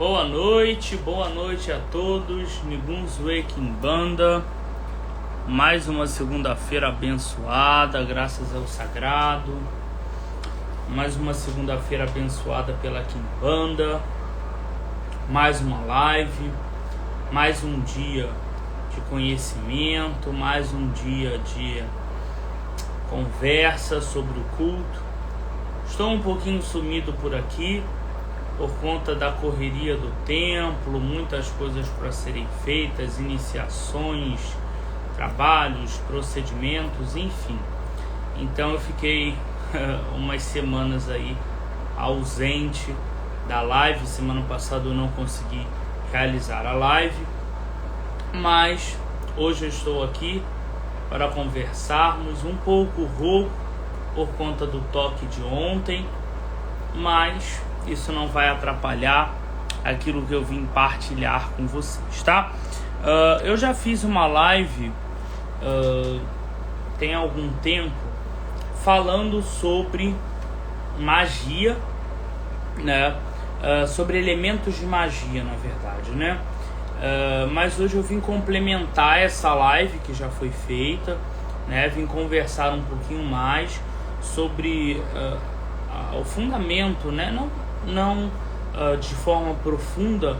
Boa noite a todos, Niguns Kimbanda. Mais uma segunda-feira abençoada, graças ao Sagrado. Mais uma segunda-feira abençoada pela Kimbanda. Mais uma live, mais um dia de conhecimento, mais um dia de conversa sobre o culto. Estou um pouquinho sumido por aqui, por conta da correria do templo, muitas coisas para serem feitas, iniciações, trabalhos, procedimentos, enfim. Então eu fiquei umas semanas aí ausente da live. Semana passada eu não consegui realizar a live, mas hoje eu estou aqui para conversarmos, um pouco rouco por conta do toque de ontem, mas isso não vai atrapalhar aquilo que eu vim partilhar com vocês, tá? Eu já fiz uma live tem algum tempo falando sobre magia, né? Sobre elementos de magia, na verdade, né? Mas hoje eu vim complementar essa live que já foi feita, né? Vim conversar um pouquinho mais sobre o fundamento, né? Não de forma profunda,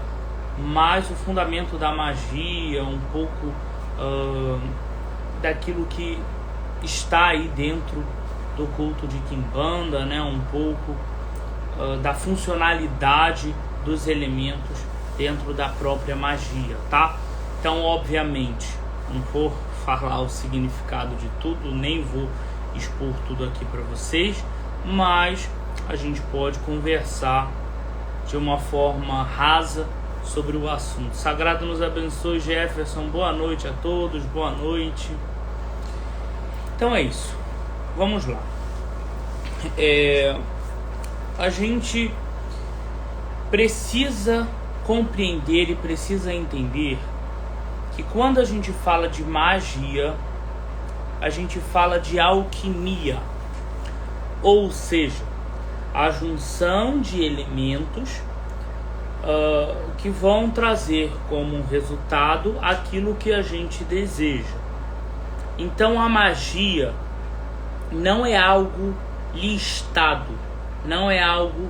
mas o fundamento da magia, um pouco daquilo que está aí dentro do culto de Kimbanda, né? Um pouco da funcionalidade dos elementos dentro da própria magia, tá? Então, obviamente, não vou falar o significado de tudo, nem vou expor tudo aqui para vocês, mas a gente pode conversar de uma forma rasa sobre o assunto. Sagrado nos abençoe, Jefferson. Boa noite a todos, boa noite. Então é isso, vamos lá. A gente precisa compreender e precisa entender que quando a gente fala de magia, a gente fala de alquimia, ou seja, a junção de elementos que vão trazer como resultado aquilo que a gente deseja. Então a magia não é algo listado, não é algo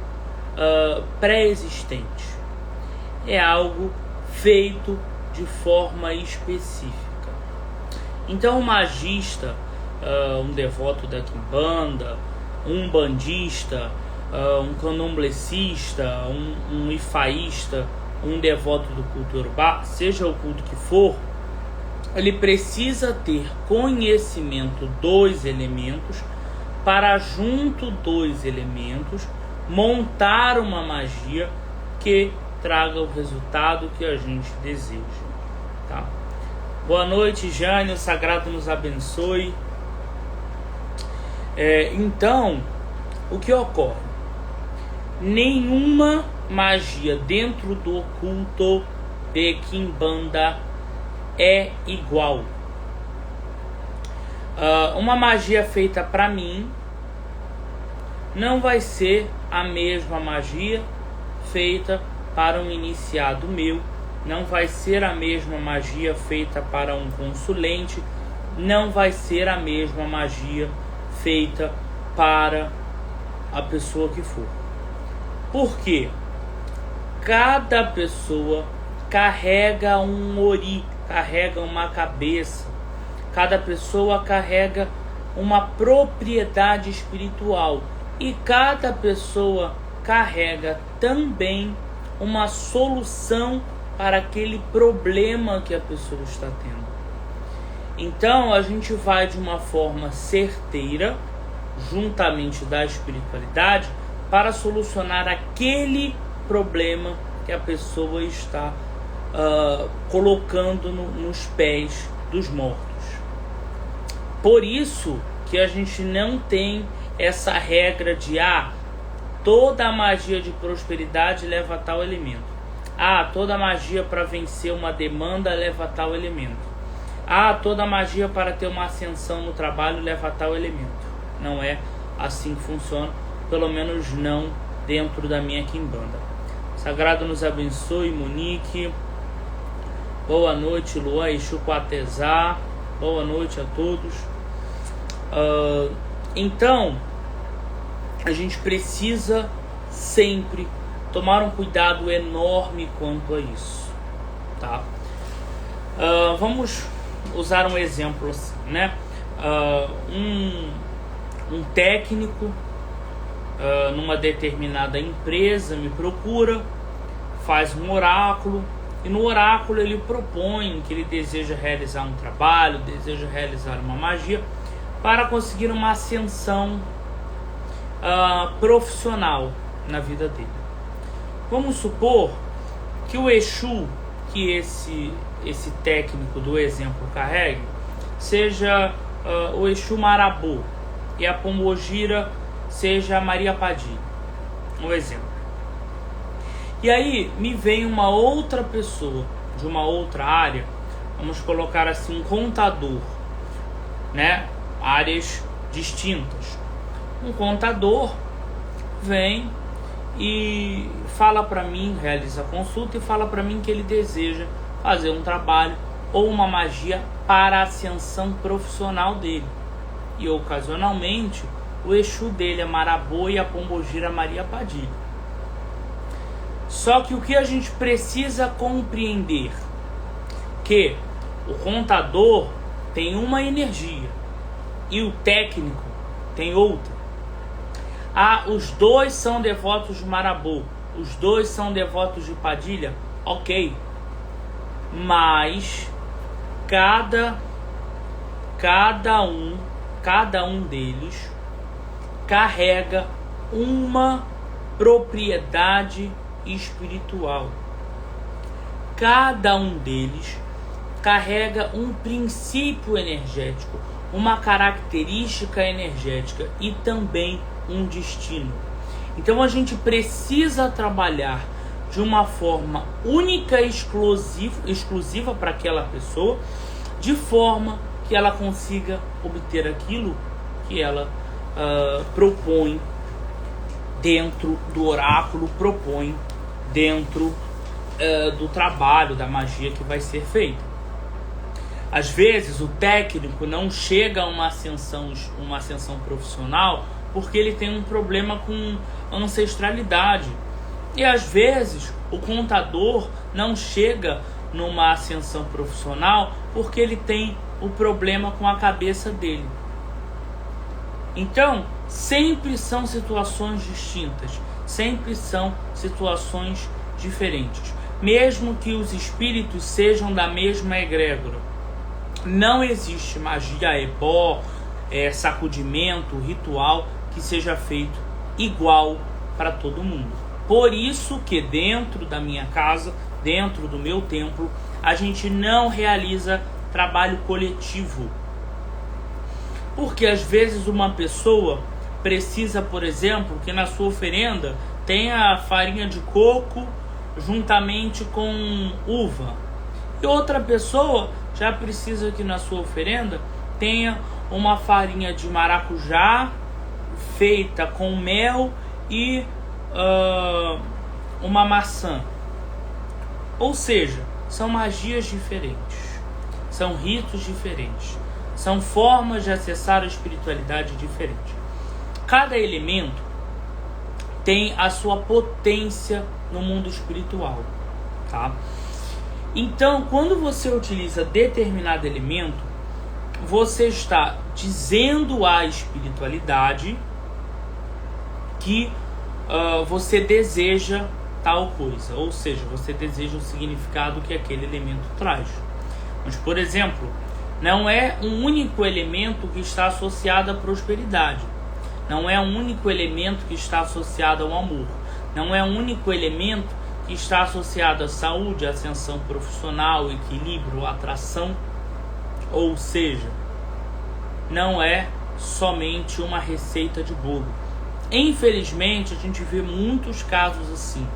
pré-existente, é algo feito de forma específica. Então um magista, um devoto da Kimbanda, um bandista, um candomblecista, um ifaísta, um devoto do culto Yorubá, seja o culto que for, ele precisa ter conhecimento dos elementos para, junto dos elementos, montar uma magia que traga o resultado que a gente deseja, tá? Boa noite, Jânio, o Sagrado nos abençoe. Então, o que ocorre? Nenhuma magia dentro do culto de Kimbanda é igual. Uma magia feita para mim não vai ser a mesma magia feita para um iniciado meu, não vai ser a mesma magia feita para um consulente, não vai ser a mesma magia feita para a pessoa que for. Por quê? Cada pessoa carrega um ori, carrega uma cabeça, cada pessoa carrega uma propriedade espiritual e cada pessoa carrega também uma solução para aquele problema que a pessoa está tendo. Então a gente vai de uma forma certeira, juntamente da espiritualidade, para solucionar aquele problema que a pessoa está colocando nos pés dos mortos. Por isso que a gente não tem essa regra de toda a magia de prosperidade leva a tal elemento. Toda magia para vencer uma demanda leva a tal elemento. Toda magia para ter uma ascensão no trabalho leva a tal elemento. Não é assim que funciona, pelo menos não dentro da minha Kimbanda. Sagrado nos abençoe, Monique. Boa noite, Luan Exu Quatezá. Boa noite a todos. Então, a gente precisa sempre tomar um cuidado enorme quanto a isso, tá? Vamos usar um exemplo assim, né? Um técnico numa determinada empresa me procura, faz um oráculo, e no oráculo ele propõe que ele deseja realizar um trabalho, deseja realizar uma magia para conseguir uma ascensão profissional na vida dele. Vamos supor que o Exu que esse técnico do exemplo carregue seja o Exu Marabô e a Pombogira seja a Maria Padilha, um exemplo. E aí me vem uma outra pessoa de uma outra área, vamos colocar assim, um contador, né? Áreas distintas. Um contador vem e fala para mim, realiza a consulta e fala para mim que ele deseja fazer um trabalho ou uma magia para a ascensão profissional dele. E ocasionalmente o Exu dele é Marabô e a Pombogira Maria Padilha. Só que o que a gente precisa compreender? Que o contador tem uma energia e o técnico tem outra. Os dois são devotos de Marabô, os dois são devotos de Padilha, ok. Mas cada um deles carrega uma propriedade espiritual. Cada um deles carrega um princípio energético, uma característica energética e também um destino. Então a gente precisa trabalhar de uma forma única e exclusiva para aquela pessoa, de forma que ela consiga obter aquilo que ela propõe dentro do oráculo, propõe dentro do trabalho, da magia que vai ser feita. Às vezes o técnico não chega a uma ascensão profissional porque ele tem um problema com ancestralidade. E às vezes o contador não chega numa ascensão profissional porque ele tem o problema com a cabeça dele. Então, sempre são situações distintas, sempre são situações diferentes. Mesmo que os espíritos sejam da mesma egrégora, não existe magia, ebó, sacudimento, ritual que seja feito igual para todo mundo. Por isso que dentro da minha casa, dentro do meu templo, a gente não realiza trabalho coletivo. Porque às vezes uma pessoa precisa, por exemplo, que na sua oferenda tenha farinha de coco juntamente com uva. E outra pessoa já precisa que na sua oferenda tenha uma farinha de maracujá feita com mel e uma maçã. Ou seja, são magias diferentes, são ritos diferentes, são formas de acessar a espiritualidade diferente. Cada elemento tem a sua potência no mundo espiritual, tá? Então, quando você utiliza determinado elemento, você está dizendo à espiritualidade que você deseja tal coisa, ou seja, você deseja o significado que aquele elemento traz. Mas, por exemplo, não é um único elemento que está associado à prosperidade, não é um único elemento que está associado ao amor, não é um único elemento que está associado à saúde, à ascensão profissional, equilíbrio, atração. Ou seja, não é somente uma receita de bolo. Infelizmente, a gente vê muitos casos assim.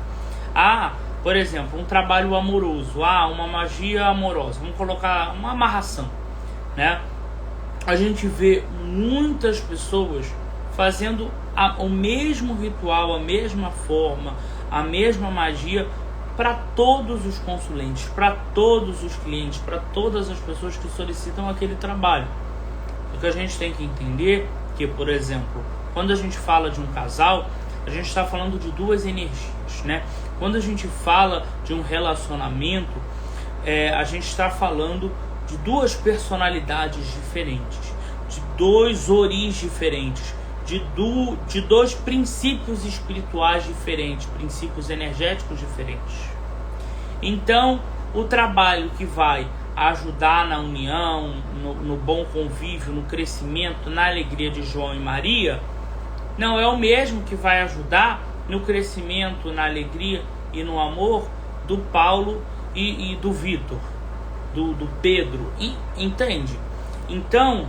Por exemplo, um trabalho amoroso, uma magia amorosa, vamos colocar uma amarração, né? A gente vê muitas pessoas fazendo o mesmo ritual, a mesma forma, a mesma magia para todos os consulentes, para todos os clientes, para todas as pessoas que solicitam aquele trabalho. O que a gente tem que entender que, por exemplo, quando a gente fala de um casal, a gente está falando de duas energias, né? Quando a gente fala de um relacionamento, a gente está falando de duas personalidades diferentes, de dois oris diferentes, de dois princípios espirituais diferentes, princípios energéticos diferentes. Então, o trabalho que vai ajudar na união, no bom convívio, no crescimento, na alegria de João e Maria, não é o mesmo que vai ajudar no crescimento, na alegria e no amor do Paulo e do Vitor, do Pedro, entende? Então,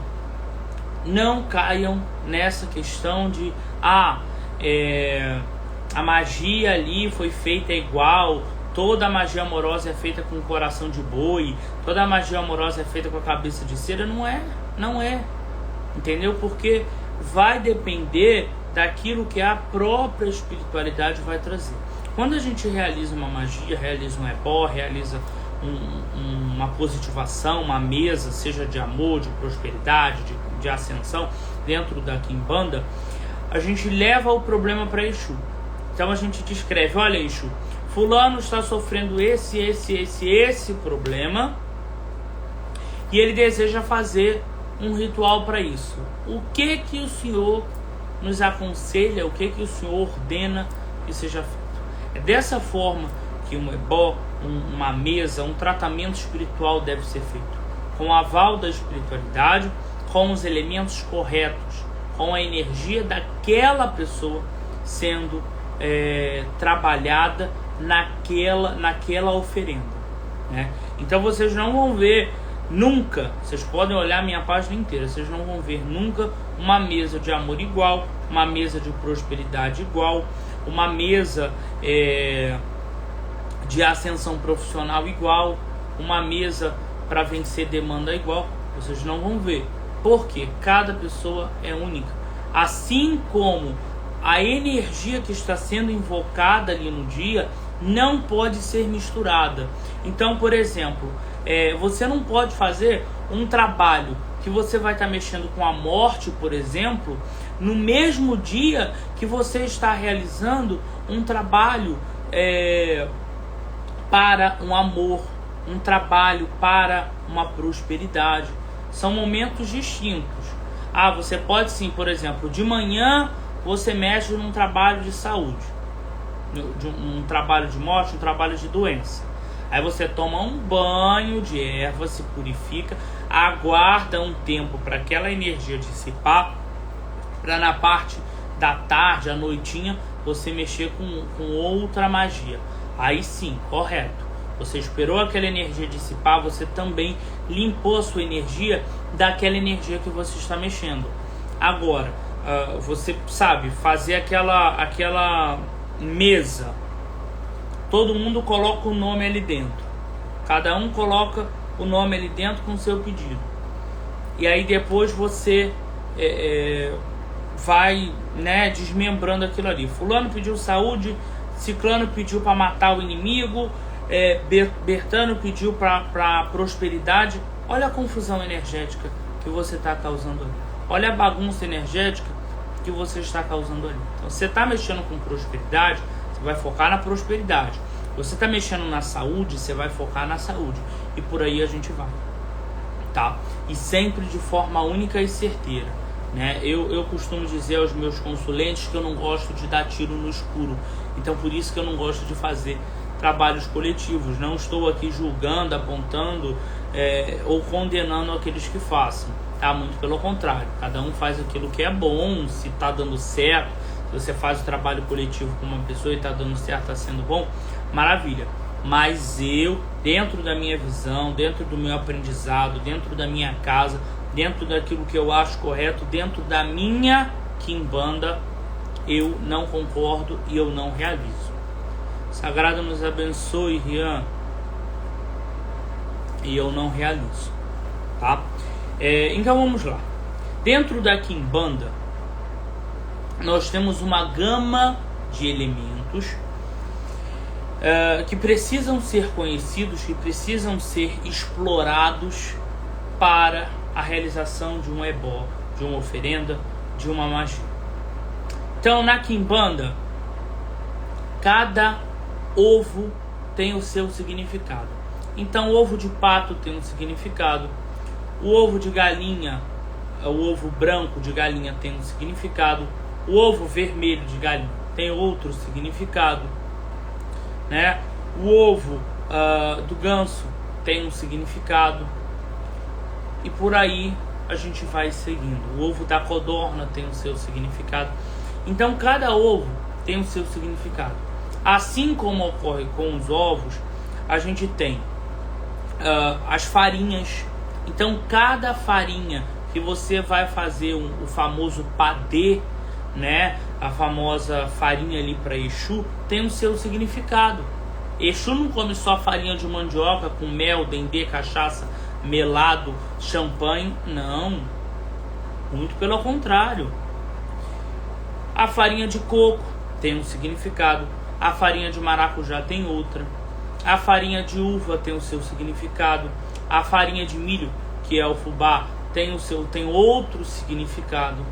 não caiam nessa questão de a magia ali foi feita igual, toda a magia amorosa é feita com o coração de boi, toda a magia amorosa é feita com a cabeça de cera. Não é, entendeu? Porque vai depender daquilo que a própria espiritualidade vai trazer. Quando a gente realiza uma magia, realiza um ebó, realiza uma positivação, uma mesa, seja de amor, de prosperidade, de ascensão, dentro da Quimbanda, a gente leva o problema para Exu. Então a gente descreve: olha, Exu, fulano está sofrendo esse problema e ele deseja fazer um ritual para isso. O que o senhor nos aconselha, o que o senhor ordena que seja feito? É dessa forma que um ebó, uma mesa, um tratamento espiritual deve ser feito, com o aval da espiritualidade, com os elementos corretos, com a energia daquela pessoa sendo trabalhada naquela oferenda, né? Então vocês não vão ver nunca, vocês podem olhar minha página inteira, vocês não vão ver nunca uma mesa de amor igual, uma mesa de prosperidade igual, uma mesa de ascensão profissional igual, uma mesa para vencer demanda igual. Vocês não vão ver, porque cada pessoa é única, assim como a energia que está sendo invocada ali no dia não pode ser misturada. Então, por exemplo, você não pode fazer um trabalho que você vai estar mexendo com a morte, por exemplo, no mesmo dia que você está realizando um trabalho para um amor, um trabalho para uma prosperidade. São momentos distintos. Você pode sim, por exemplo, de manhã você mexe num trabalho de saúde, um trabalho de morte, um trabalho de doença. Aí você toma um banho de erva, se purifica, aguarda um tempo para aquela energia dissipar, para na parte da tarde, à noitinha, você mexer com outra magia. Aí sim, correto. Você esperou aquela energia dissipar, você também limpou a sua energia daquela energia que você está mexendo. Agora, você sabe, fazer aquela mesa, todo mundo coloca o nome ali dentro, cada um coloca o nome ali dentro com o seu pedido, e aí depois você vai, né, desmembrando aquilo ali. Fulano pediu saúde, Ciclano pediu para matar o inimigo, Bertano pediu para prosperidade. Olha a confusão energética que você está causando ali, olha a bagunça energética que você está causando ali. Então, você está mexendo com prosperidade, você vai focar na prosperidade. Você está mexendo na saúde, você vai focar na saúde. E por aí a gente vai, tá? E sempre de forma única e certeira, né? Eu costumo dizer aos meus consulentes que eu não gosto de dar tiro no escuro. Então, por isso que eu não gosto de fazer trabalhos coletivos. Não estou aqui julgando, apontando ou condenando aqueles que façam. Tá? Muito pelo contrário, cada um faz aquilo que é bom. Se tá dando certo, se você faz o trabalho coletivo com uma pessoa e tá dando certo, tá sendo bom, maravilha. Mas eu, dentro da minha visão, dentro do meu aprendizado, dentro da minha casa, dentro daquilo que eu acho correto, dentro da minha Quimbanda, eu não concordo e eu não realizo. Sagrado nos abençoe, Rian. E eu não realizo, tá? Então vamos lá. Dentro da Quimbanda, nós temos uma gama de elementos que precisam ser conhecidos, que precisam ser explorados para a realização de um ebó, de uma oferenda, de uma magia. Então, na quimbanda, cada ovo tem o seu significado. Então, o ovo de pato tem um significado, o ovo de galinha, o ovo branco de galinha tem um significado, o ovo vermelho de galinha tem outro significado, né? O ovo do ganso tem um significado, e por aí a gente vai seguindo. O ovo da codorna tem o seu significado. Então cada ovo tem o seu significado. Assim como ocorre com os ovos, a gente tem as farinhas. Então cada farinha que você vai fazer o famoso padê, né, a famosa farinha ali para Exu, tem o seu significado. Exu não come só farinha de mandioca com mel, dendê, cachaça, melado, champanhe, não. Muito pelo contrário. A farinha de coco tem um significado, a farinha de maracujá tem outra, a farinha de uva tem o seu significado, a farinha de milho, que é o fubá, tem outro significado.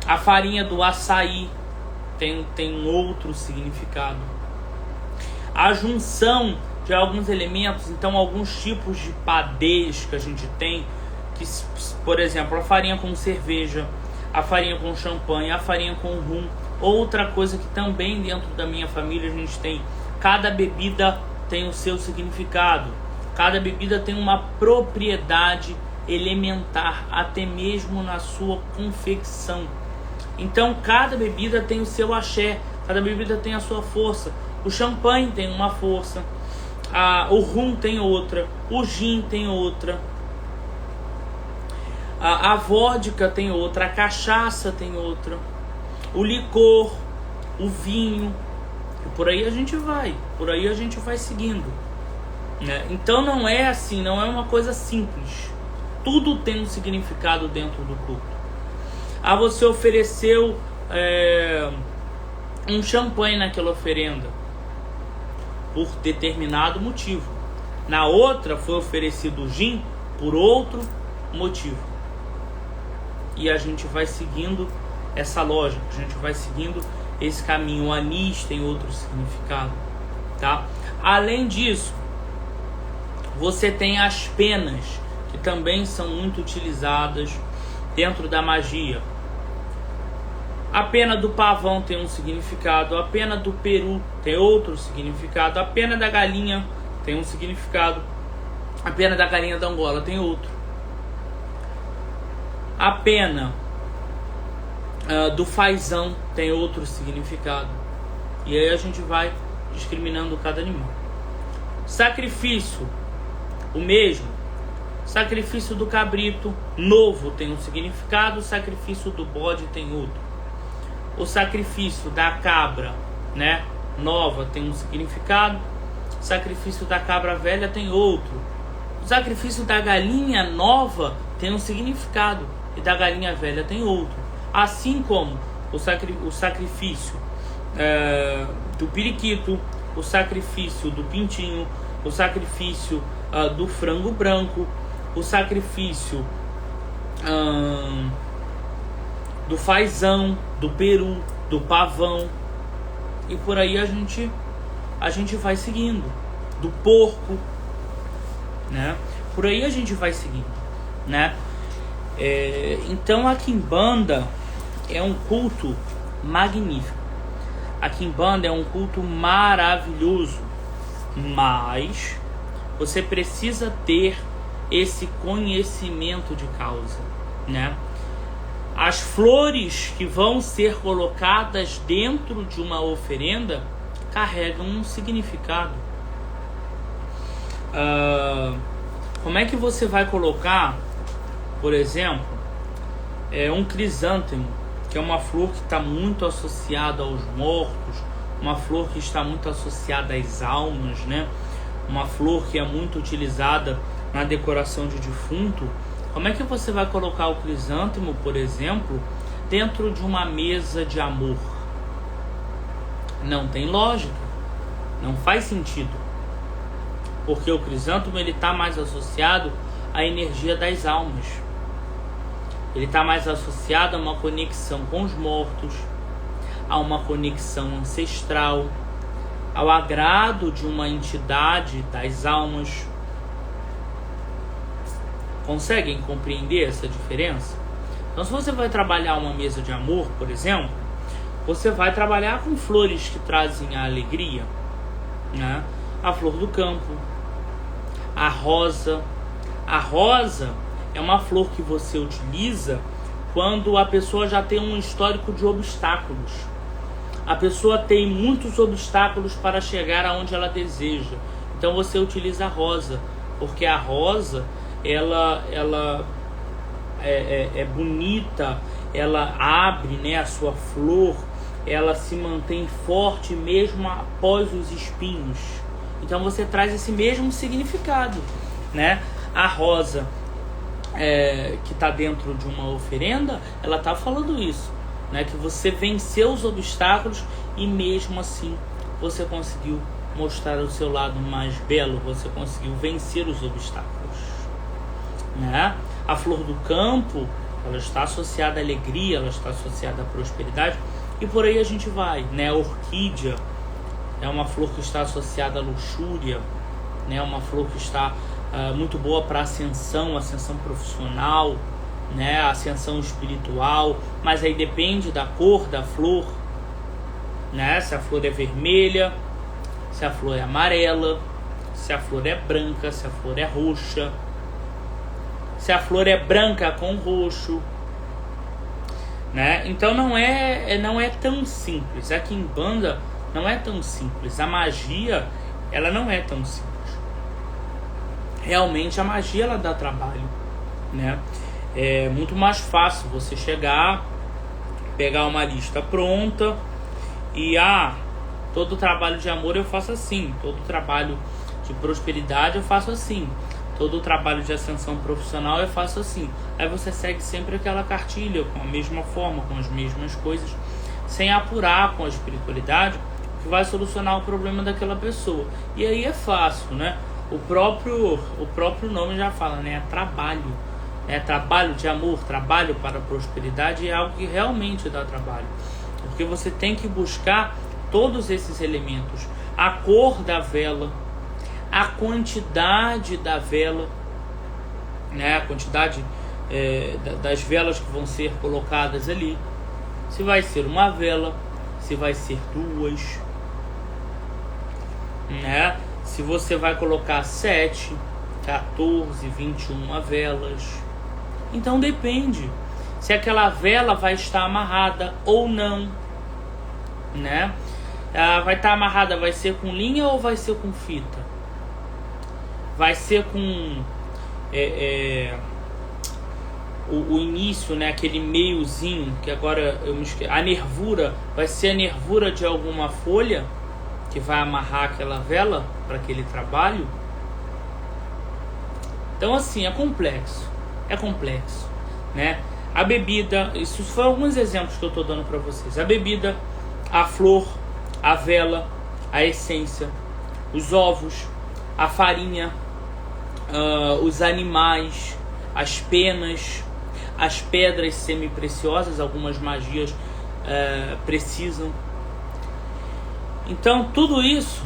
A farinha do açaí tem outro significado. A junção de alguns elementos, então alguns tipos de padês que a gente tem, que, por exemplo, a farinha com cerveja, a farinha com champanhe, a farinha com rum. Outra coisa que também dentro da minha família a gente tem, cada bebida tem o seu significado, cada bebida tem uma propriedade elementar, até mesmo na sua confecção. Então cada bebida tem o seu axé, cada bebida tem a sua força. O champanhe tem uma força, o rum tem outra, o gin tem outra, a vodka tem outra, a cachaça tem outra, o licor, o vinho, e por aí a gente vai seguindo, né? Então não é assim, não é uma coisa simples. Tudo tem um significado dentro do culto. Você ofereceu um champanhe naquela oferenda por determinado motivo. Na outra foi oferecido o gin por outro motivo. E a gente vai seguindo essa lógica, a gente vai seguindo esse caminho. O anis tem outro significado, tá? Além disso, você tem as penas, que também são muito utilizadas dentro da magia. A pena do pavão tem um significado, a pena do peru tem outro significado, a pena da galinha tem um significado, a pena da galinha da Angola tem outro. A pena do fazão tem outro significado. E aí a gente vai discriminando cada animal. Sacrifício, o mesmo. Sacrifício do cabrito novo tem um significado, o sacrifício do bode tem outro. O sacrifício da cabra, né, nova tem um significado, o sacrifício da cabra velha tem outro. O sacrifício da galinha nova tem um significado e da galinha velha tem outro. Assim como o sacrifício do periquito, o sacrifício do pintinho, o sacrifício do frango branco, o sacrifício do fazão, do peru, do pavão, e por aí a gente vai seguindo, do porco, né? Por aí a gente vai seguindo, né? Então a quimbanda é um culto magnífico, a quimbanda é um culto maravilhoso, mas você precisa ter esse conhecimento de causa, né? As flores que vão ser colocadas dentro de uma oferenda carregam um significado. Como é que você vai colocar, por exemplo, um crisântemo, que é uma flor que está muito associada aos mortos, uma flor que está muito associada às almas, né? Uma flor que é muito utilizada na decoração de defunto. Como é que você vai colocar o crisântemo, por exemplo, dentro de uma mesa de amor? Não tem lógica, não faz sentido, porque o crisântemo ele está mais associado à energia das almas, ele está mais associado a uma conexão com os mortos, a uma conexão ancestral, ao agrado de uma entidade das almas. Conseguem compreender essa diferença? Então, se você vai trabalhar uma mesa de amor, por exemplo, você vai trabalhar com flores que trazem a alegria, né? A flor do campo, a rosa. A rosa é uma flor que você utiliza quando a pessoa já tem um histórico de obstáculos. A pessoa tem muitos obstáculos para chegar aonde ela deseja. Então você utiliza a rosa, porque a rosa ela é bonita, ela abre, né, a sua flor, ela se mantém forte mesmo após os espinhos. Então você traz esse mesmo significado, né? A rosa que está dentro de uma oferenda, ela está falando isso, né? Que você venceu os obstáculos e mesmo assim você conseguiu mostrar o seu lado mais belo, você conseguiu vencer os obstáculos, né? A flor do campo, ela está associada à alegria, ela está associada à prosperidade, e por aí a gente vai, né? A orquídea é uma flor que está associada à luxúria, né? Uma flor que está muito boa para ascensão profissional, né? Ascensão espiritual, mas aí depende da cor da flor, né? Se a flor é vermelha, se a flor é amarela, se a flor é branca, se a flor é roxa, se a flor é branca com roxo, né? Então não é tão simples. Aqui em Banda não é tão simples. A magia, ela não é tão simples. Realmente a magia, ela dá trabalho, né? É muito mais fácil você chegar, pegar uma lista pronta e todo trabalho de amor eu faço assim, todo trabalho de prosperidade eu faço assim, todo trabalho de ascensão profissional eu faço assim. Aí você segue sempre aquela cartilha, com a mesma forma, com as mesmas coisas, sem apurar com a espiritualidade, que vai solucionar o problema daquela pessoa. E aí é fácil, né? O próprio nome já fala, né? É trabalho. É trabalho de amor, trabalho para a prosperidade, é algo que realmente dá trabalho. Porque você tem que buscar todos esses elementos. A cor da vela, a quantidade da vela, né? A quantidade das velas que vão ser colocadas ali. Se vai ser uma vela, se vai ser duas, né? Se você vai colocar 7, 14, 21 velas. Então depende se aquela vela vai estar amarrada ou não, né? Ela vai estar amarrada, vai ser com linha ou vai ser com fita? Vai ser com o início, né? Aquele meiozinho que agora eu me esqueci. A nervura vai ser a nervura de alguma folha que vai amarrar aquela vela para aquele trabalho. Então assim, é complexo, né? A bebida, isso foram alguns exemplos que eu estou dando para vocês. A bebida, a flor, a vela, a essência, os ovos, a farinha, os animais, as penas, as pedras semi-preciosas, algumas magias precisam. Então tudo isso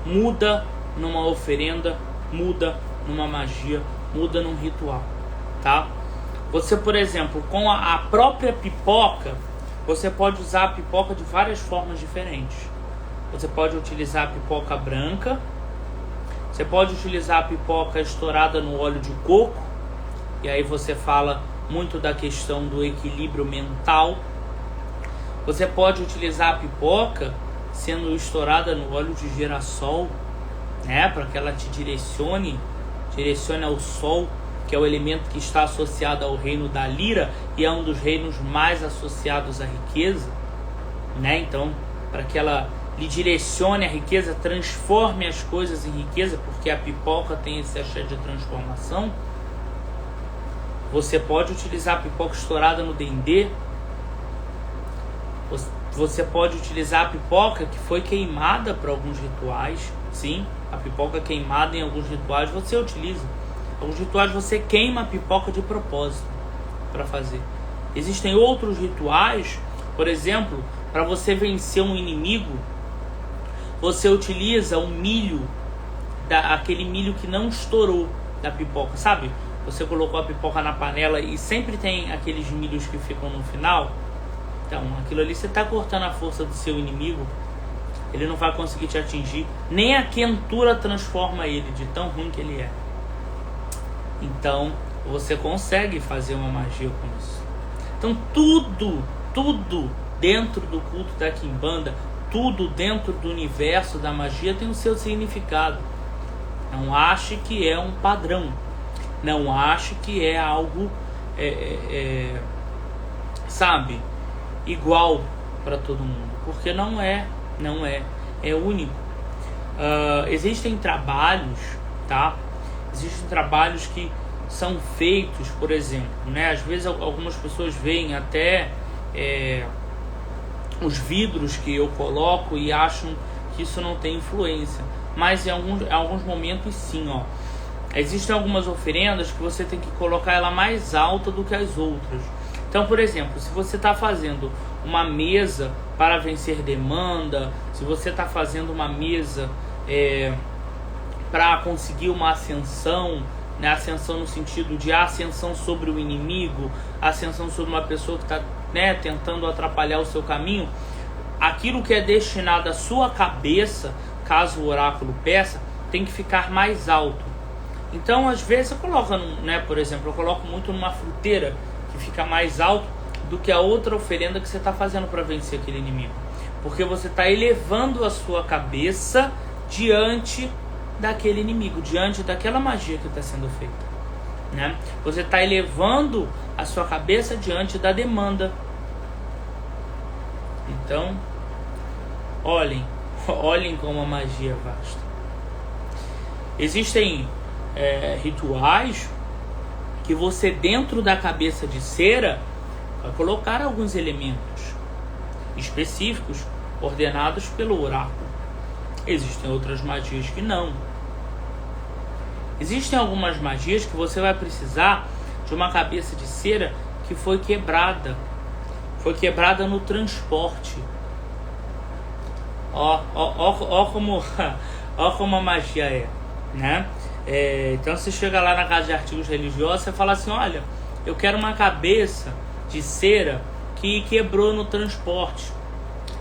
muda numa oferenda, muda numa magia, muda num ritual, tá? Você, por exemplo, com a própria pipoca, você pode usar a pipoca de várias formas diferentes. Você pode utilizar a pipoca branca, você pode utilizar a pipoca estourada no óleo de coco, e aí você fala muito da questão do equilíbrio mental. Você pode utilizar a pipoca sendo estourada no óleo de girassol, né, para que ela te direcione ao sol, que é o elemento que está associado ao reino da lira e é um dos reinos mais associados à riqueza, né? Então, para que ela lhe direcione a riqueza, transforme as coisas em riqueza, porque a pipoca tem esse axé de transformação. Você pode utilizar a pipoca estourada no dendê. Você pode utilizar a pipoca que foi queimada para alguns rituais. Sim, a pipoca queimada em alguns rituais você utiliza. Alguns rituais você queima a pipoca de propósito para fazer. Existem outros rituais, por exemplo, para você vencer um inimigo, você utiliza o milho, aquele milho que não estourou da pipoca, sabe? Você colocou a pipoca na panela e sempre tem aqueles milhos que ficam no final. Então, aquilo ali você está cortando a força do seu inimigo. Ele não vai conseguir te atingir. Nem a quentura transforma ele, de tão ruim que ele é. Então, você consegue fazer uma magia com isso. Então, tudo dentro do culto da Quimbanda, tudo dentro do universo da magia tem o seu significado. Não ache que é um padrão. Não ache que é algo, sabe, igual para todo mundo. Porque não é único. Existem trabalhos, tá? Existem trabalhos que são feitos, por exemplo, né? Às vezes algumas pessoas veem até os vidros que eu coloco e acham que isso não tem influência. Mas em alguns momentos sim, ó. Existem algumas oferendas que você tem que colocar ela mais alta do que as outras. Então, por exemplo, se você está fazendo uma mesa para vencer demanda, se você está fazendo uma mesa para conseguir uma ascensão, né? Ascensão no sentido de ascensão sobre o inimigo, ascensão sobre uma pessoa que está, né, tentando atrapalhar o seu caminho, aquilo que é destinado à sua cabeça, caso o oráculo peça, tem que ficar mais alto. Então, às vezes, eu coloco, né, por exemplo, eu coloco muito numa fruteira que fica mais alto do que a outra oferenda que você está fazendo para vencer aquele inimigo. Porque você está elevando a sua cabeça diante daquele inimigo, diante daquela magia que está sendo feita, né? Você está elevando a sua cabeça diante da demanda. Então, olhem como a magia é vasta. Existem rituais que você, dentro da cabeça de cera, vai colocar alguns elementos específicos ordenados pelo oráculo. Existem outras magias que não. Existem algumas magias que você vai precisar de uma cabeça de cera que foi quebrada. Foi quebrada no transporte. Ó como a magia é, né? Então você chega lá na casa de artigos religiosos, você fala assim, olha, eu quero uma cabeça de cera que quebrou no transporte.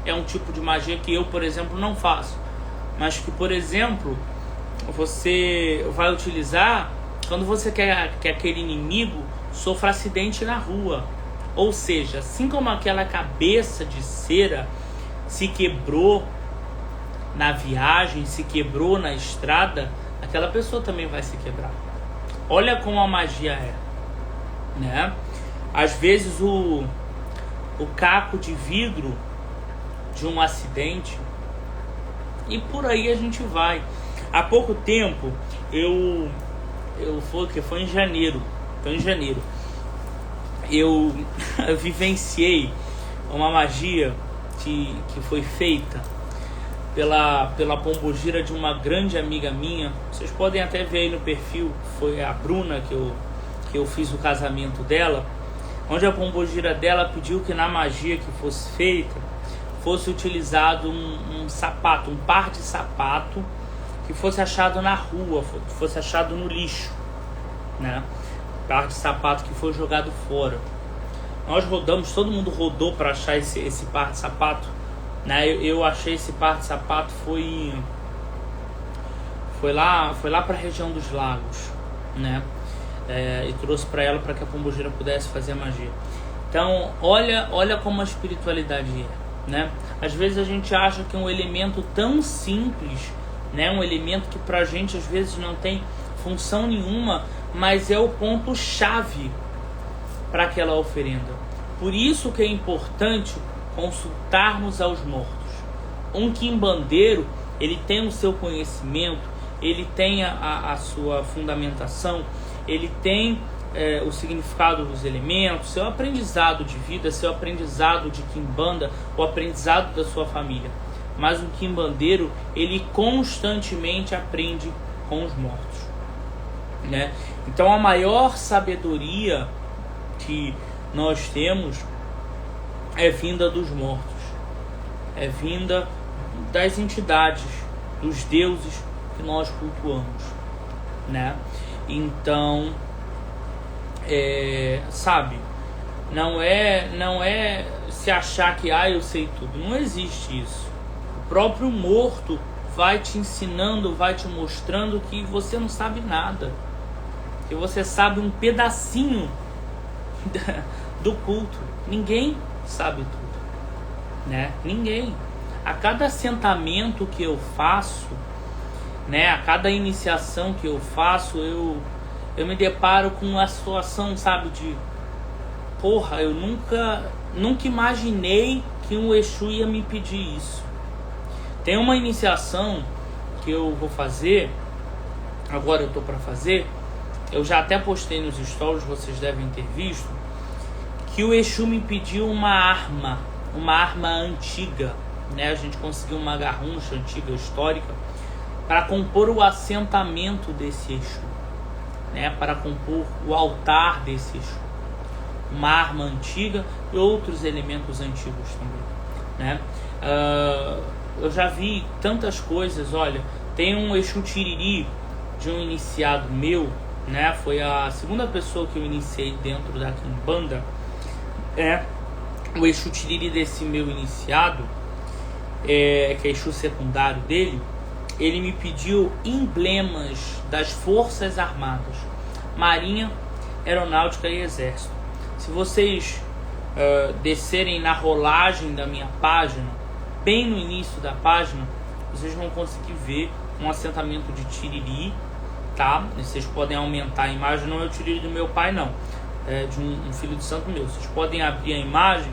É um tipo de magia que eu, por exemplo, não faço, mas que, por exemplo, você vai utilizar quando você quer que aquele inimigo sofra acidente na rua. Ou seja, assim como aquela cabeça de cera se quebrou na viagem, se quebrou na estrada, aquela pessoa também vai se quebrar. Olha como a magia é, né? Às vezes o caco de vidro de um acidente, e por aí a gente vai. Há pouco tempo foi em janeiro. Eu vivenciei uma magia que foi feita pela pombogira de uma grande amiga minha. Vocês podem até ver aí no perfil, foi a Bruna que eu fiz o casamento dela, onde a pombogira dela pediu que na magia que fosse feita, fosse utilizado um sapato, um par de sapato que fosse achado na rua, fosse achado no lixo, né? Par de sapato que foi jogado fora. Nós rodamos, todo mundo rodou para achar esse par de sapato, né? Eu achei esse par de sapato, foi lá para a região dos lagos, né? E trouxe para ela, para que a pombogira pudesse fazer a magia. Então, olha como a espiritualidade é, né? Às vezes a gente acha que é um elemento tão simples, né? Um elemento que pra gente às vezes não tem função nenhuma, mas é o ponto-chave para aquela oferenda. Por isso que é importante consultarmos aos mortos. Um quimbandeiro, ele tem o seu conhecimento, ele tem a sua fundamentação, ele tem o significado dos elementos, seu aprendizado de vida, seu aprendizado de quimbanda, o aprendizado da sua família. Mas o quimbandeiro, ele constantemente aprende com os mortos, né? Então a maior sabedoria que nós temos é vinda dos mortos, é vinda das entidades, dos deuses que nós cultuamos, né? Então, sabe, não é se achar que eu sei tudo, não existe isso. O próprio morto vai te ensinando, vai te mostrando que você não sabe nada, que você sabe um pedacinho do culto. Ninguém sabe tudo, né? Ninguém. A cada assentamento que eu faço, né? A cada iniciação que eu faço, eu me deparo com uma situação, sabe, de porra, eu nunca imaginei que um Exu ia me pedir isso. Tem uma iniciação que eu vou fazer, agora eu tô para fazer, eu já até postei nos stories, vocês devem ter visto, que o Exu me pediu uma arma antiga, né? A gente conseguiu uma garruncha antiga, histórica, para compor o assentamento desse Exu, né? Para compor o altar desse Exu. Uma arma antiga e outros elementos antigos também, né? Eu já vi tantas coisas. Olha, tem um Exu Tiriri de um iniciado meu, né? Foi a segunda pessoa que eu iniciei dentro da quimbanda. O Exu Tiriri desse meu iniciado, que é Exu secundário dele, ele me pediu emblemas das Forças Armadas, Marinha, Aeronáutica e Exército. Se vocês descerem na rolagem da minha página, bem no início da página, vocês vão conseguir ver um assentamento de Tiriri, tá? Vocês podem aumentar a imagem, não é o Tiriri do meu pai, não. É de um filho de santo meu. Vocês podem abrir a imagem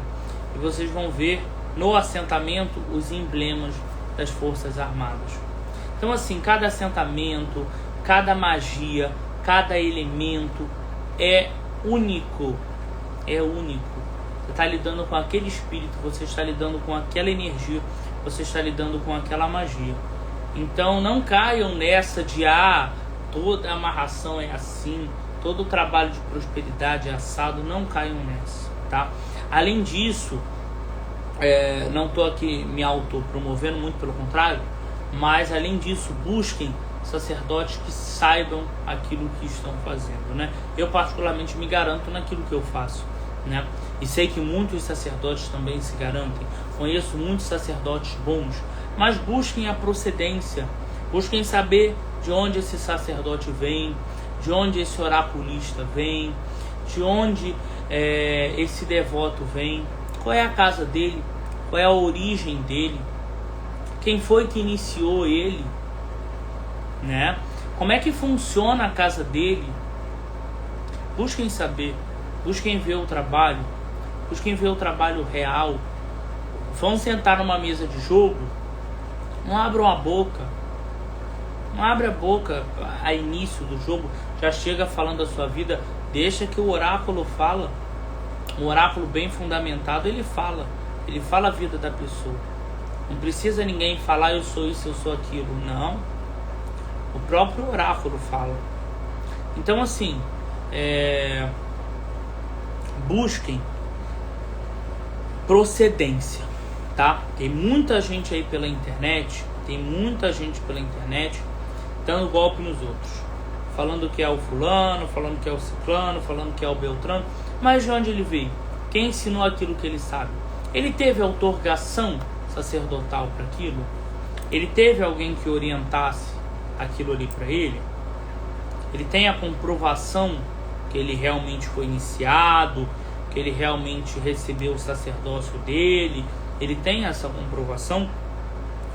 e vocês vão ver no assentamento os emblemas das Forças Armadas. Então, assim, cada assentamento, cada magia, cada elemento é único. É único. Você está lidando com aquele espírito, você está lidando com aquela energia, você está lidando com aquela magia. Então não caiam nessa de toda amarração é assim, todo o trabalho de prosperidade é assado. Não caiam nessa, tá? Além disso, não estou aqui me autopromovendo, muito pelo contrário, mas além disso, busquem sacerdotes que saibam aquilo que estão fazendo, né? Eu particularmente me garanto naquilo que eu faço, né? E sei que muitos sacerdotes também se garantem. Conheço muitos sacerdotes bons, mas busquem a procedência, busquem saber de onde esse sacerdote vem, de onde esse oraculista vem, de onde esse devoto vem, qual é a casa dele, qual é a origem dele, quem foi que iniciou ele, né? Como é que funciona a casa dele. Busquem saber, busquem ver o trabalho, busquem ver o trabalho real. Vão sentar numa mesa de jogo, não abram a boca, não abre a boca a início do jogo, já chega falando da sua vida. Deixa que o oráculo fala. Um oráculo bem fundamentado, ele fala a vida da pessoa. Não precisa ninguém falar eu sou isso, eu sou aquilo, não. O próprio oráculo fala. Então, assim, busquem procedência, tá? Tem muita gente aí pela internet, dando golpe nos outros, falando que é o fulano, falando que é o ciclano, falando que é o beltrano. Mas de onde ele veio? Quem ensinou aquilo que ele sabe? Ele teve outorgação sacerdotal para aquilo? Ele teve alguém que orientasse aquilo ali para ele? Ele tem a comprovação que ele realmente foi iniciado, que ele realmente recebeu o sacerdócio dele? Ele tem essa comprovação?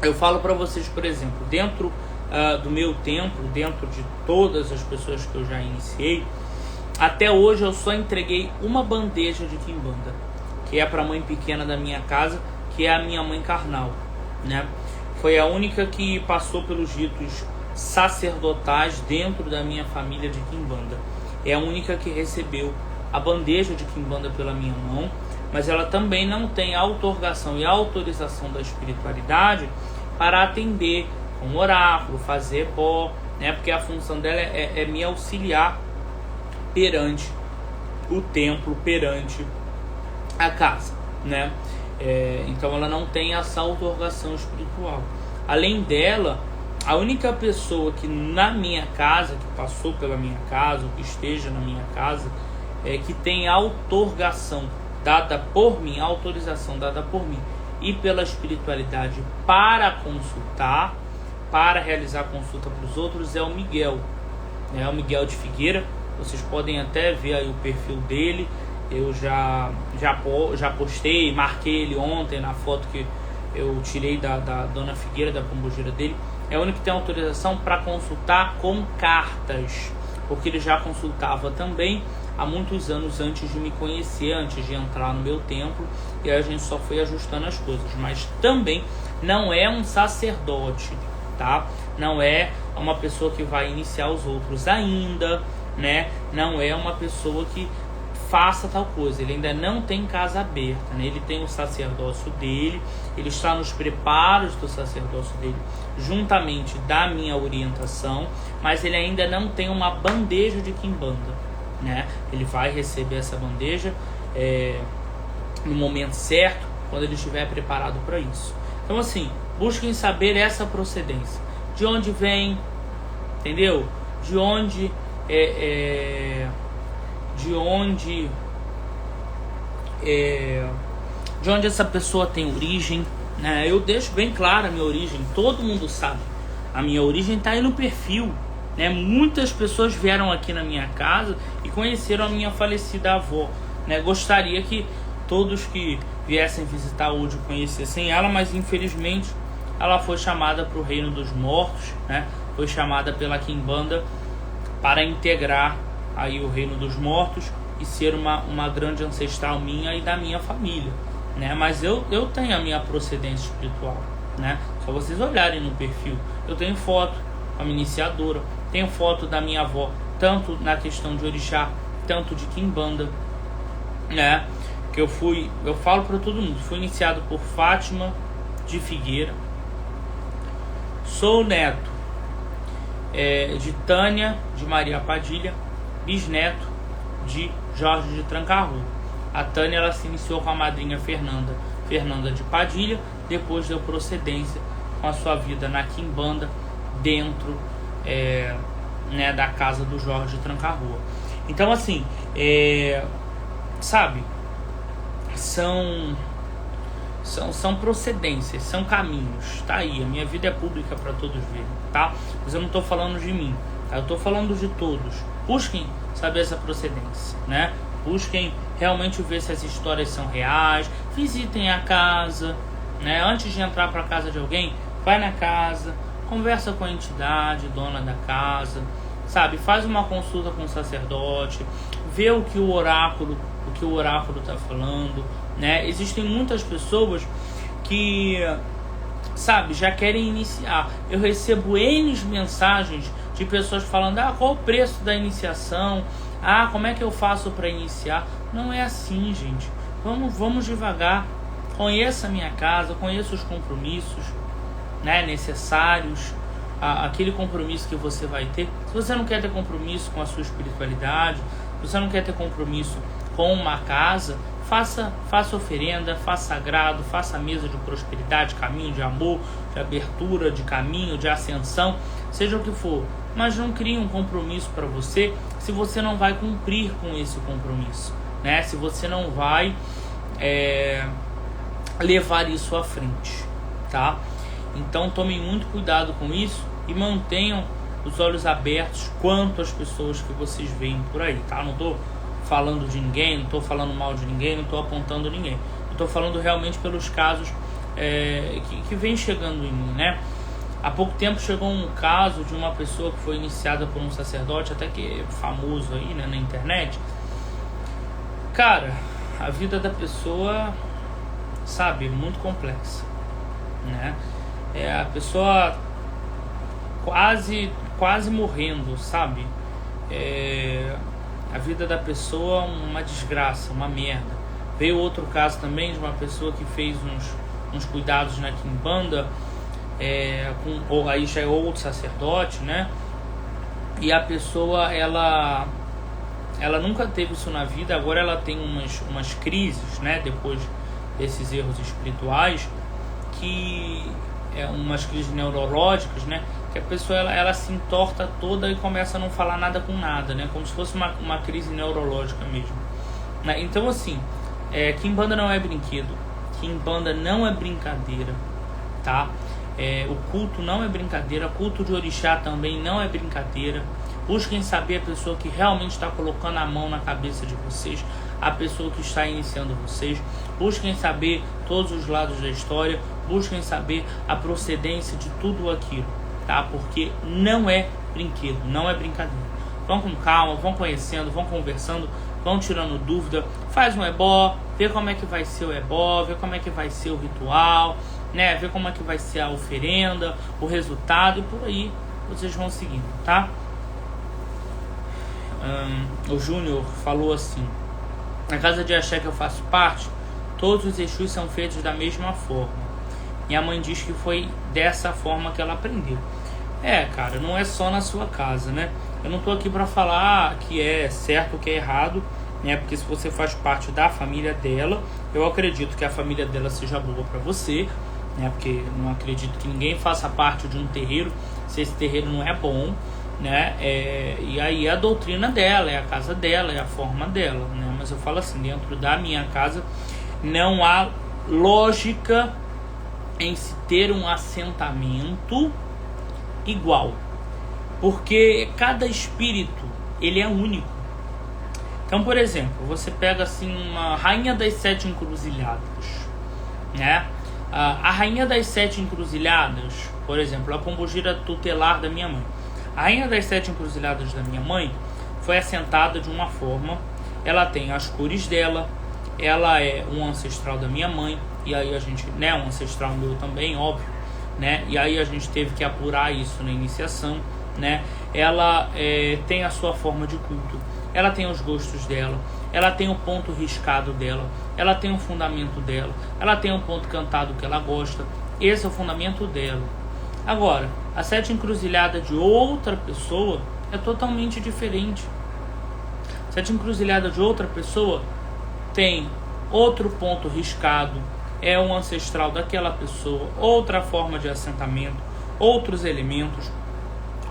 Eu falo para vocês, por exemplo, dentro do meu templo, dentro de todas as pessoas que eu já iniciei, até hoje eu só entreguei uma bandeja de quimbanda, que é para a mãe pequena da minha casa, que é a minha mãe carnal, né? Foi a única que passou pelos ritos sacerdotais dentro da minha família de quimbanda. é a única que recebeu a bandeja de quimbanda pela minha mão, mas ela também não tem a outorgação e a autorização da espiritualidade para atender com oráculo, fazer pó, né? Porque a função dela é me auxiliar perante o templo, perante a casa, né? Então ela não tem essa outorgação espiritual. Além dela, a única pessoa que na minha casa, que passou pela minha casa, ou que esteja na minha casa, que tem a outorgação dada por mim, a autorização dada por mim e pela espiritualidade para consultar, para realizar consulta para os outros, é o Miguel, né? O Miguel de Figueira. Vocês podem até ver aí o perfil dele. Eu já postei, marquei ele ontem na foto que eu tirei da Dona Figueira, da pombogira dele. É o único que tem autorização para consultar com cartas, porque ele já consultava também há muitos anos antes de me conhecer, antes de entrar no meu templo, e a gente só foi ajustando as coisas. Mas também não é um sacerdote, tá? Não é uma pessoa que vai iniciar os outros ainda, né? Não é uma pessoa que faça tal coisa. Ele ainda não tem casa aberta, né? Ele tem o sacerdócio dele, ele está nos preparos do sacerdócio dele, juntamente da minha orientação, mas ele ainda não tem uma bandeja de quimbanda, né? Ele vai receber essa bandeja no momento certo, quando ele estiver preparado para isso. Então, assim, busquem saber essa procedência, de onde vem, entendeu? De onde essa pessoa tem origem, né? Eu deixo bem clara a minha origem, todo mundo sabe. A minha origem está aí no perfil, né? Muitas pessoas vieram aqui na minha casa e conheceram a minha falecida avó, né? Gostaria que todos que viessem visitar hoje conhecessem ela, mas infelizmente ela foi chamada para o reino dos mortos, né? Foi chamada pela quimbanda para integrar aí o reino dos mortos e ser uma grande ancestral minha e da minha família, né? Mas eu tenho a minha procedência espiritual, né? Só vocês olharem no perfil, eu tenho foto com a minha iniciadora, tenho foto da minha avó, tanto na questão de orixá, tanto de quimbanda, né? Que eu falo para todo mundo, fui iniciado por Fátima de Figueira, sou neto de Tânia de Maria Padilha, bisneto de Jorge de Trancarrua. A Tânia, ela se iniciou com a madrinha Fernanda de Padilha, depois deu procedência com a sua vida na quimbanda dentro né, da casa do Jorge de Trancarrua. Então, assim, sabe, são procedências, são caminhos, tá aí, a minha vida é pública para todos verem, tá? Mas eu não estou falando de mim, tá? Eu estou falando de todos. Busquem saber essa procedência, né? Busquem realmente ver se as histórias são reais, visitem a casa, né? Antes de entrar para a casa de alguém, vai na casa, conversa com a entidade, dona da casa, sabe? Faz uma consulta com o sacerdote, vê o que o oráculo está falando, né? Existem muitas pessoas que, sabe, já querem iniciar. Eu recebo N mensagens de pessoas falando: qual o preço da iniciação? Como é que eu faço para iniciar? Não é assim, gente. Vamos devagar. Conheça a minha casa, conheça os compromissos, né, necessários, aquele compromisso que você vai ter. Se você não quer ter compromisso com a sua espiritualidade, se você não quer ter compromisso com uma casa, faça oferenda, faça sagrado, faça mesa de prosperidade, caminho de amor, de abertura, de caminho, de ascensão, seja o que for. Mas não crie um compromisso para você se você não vai cumprir com esse compromisso, né? Se você não vai levar isso à frente, tá? Então tomem muito cuidado com isso e mantenham os olhos abertos quanto às pessoas que vocês veem por aí, tá? Não tô falando de ninguém, não estou falando mal de ninguém, não estou apontando ninguém. Estou falando realmente pelos casos que vem chegando em mim, né? Há pouco tempo chegou um caso de uma pessoa que foi iniciada por um sacerdote, até que é famoso aí, né, na internet. Cara, a vida da pessoa, sabe, muito complexa, né? A pessoa quase morrendo, sabe? a vida da pessoa uma desgraça, uma merda. Veio outro caso também de uma pessoa que fez uns cuidados na quimbanda, aí já é outro sacerdote, né? E a pessoa, ela nunca teve isso na vida, agora ela tem umas crises, né? Depois desses erros espirituais, que umas crises neurológicas, né? Que a pessoa ela se entorta toda e começa a não falar nada com nada, né? Como se fosse uma crise neurológica mesmo, né? Então assim, quimbanda não é brinquedo, quimbanda não é brincadeira, tá? O culto não é brincadeira, o culto de orixá também não é brincadeira. Busquem saber a pessoa que realmente está colocando a mão na cabeça de vocês, a pessoa que está iniciando vocês. Busquem saber todos os lados da história, busquem saber a procedência de tudo aquilo, tá? Porque não é brinquedo, não é brincadeira. Vão com calma, vão conhecendo, vão conversando, vão tirando dúvida, faz um ebó, vê como é que vai ser o ebó, vê como é que vai ser o ritual, né? Vê como é que vai ser a oferenda, o resultado, e por aí vocês vão seguindo, tá? O Júnior falou assim: na casa de axé que eu faço parte, todos os Exus são feitos da mesma forma. Minha mãe diz que foi dessa forma que ela aprendeu. Cara, não é só na sua casa, né? Eu não tô aqui para falar que é certo ou que é errado, né? Porque se você faz parte da família dela, eu acredito que a família dela seja boa para você, né? Porque não acredito que ninguém faça parte de um terreiro se esse terreiro não é bom, né? E aí a doutrina dela, é a casa dela, é a forma dela, né? Mas eu falo assim, dentro da minha casa não há lógica em se ter um assentamento igual, porque cada espírito ele é único. Então, por exemplo, você pega assim uma rainha das 7 encruzilhadas, né? A rainha das 7 encruzilhadas, por exemplo, a pombogira tutelar da minha mãe. A rainha das 7 encruzilhadas da minha mãe foi assentada de uma forma, ela tem as cores dela, ela é um ancestral da minha mãe, e aí a gente, né, um ancestral meu também, óbvio, né, e aí a gente teve que apurar isso na iniciação, né, ela tem a sua forma de culto, ela tem os gostos dela, ela tem o ponto riscado dela, ela tem o fundamento dela, ela tem o ponto cantado que ela gosta, esse é o fundamento dela. Agora, a 7 encruzilhada de outra pessoa é totalmente diferente. A 7 encruzilhada de outra pessoa tem outro ponto riscado, é um ancestral daquela pessoa, outra forma de assentamento, outros elementos,